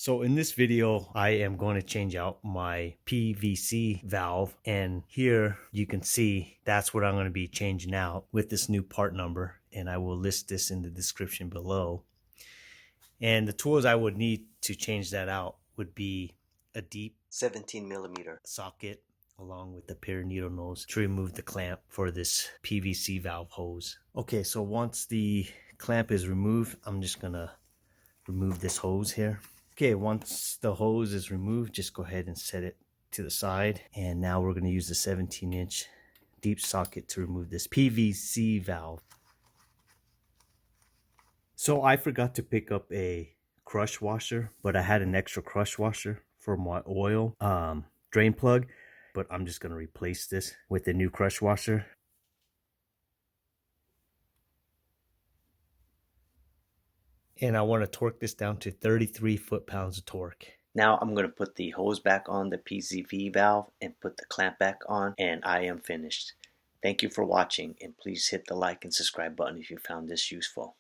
So in this video, I am going to change out my PVC valve, and here you can see that's what I'm going to be changing out with this new part number, and I will list this in the description below. And the tools I would need to change that out would be a deep 17mm socket along with the pair needle nose to remove the clamp for this PVC valve hose. Okay, so once the clamp is removed, I'm just gonna remove this hose here. Okay, once the hose is removed, just go ahead and set it to the side. And now we're going to use the 17-inch deep socket to remove this PVC valve. So I forgot to pick up a crush washer, but I had an extra crush washer for my oil drain plug, but I'm just going to replace this with a new crush washer. And I want to torque this down to 33 foot-pounds of torque. Now I'm going to put the hose back on the PCV valve and put the clamp back on, and I am finished. Thank you for watching, and please hit the like and subscribe button if you found this useful.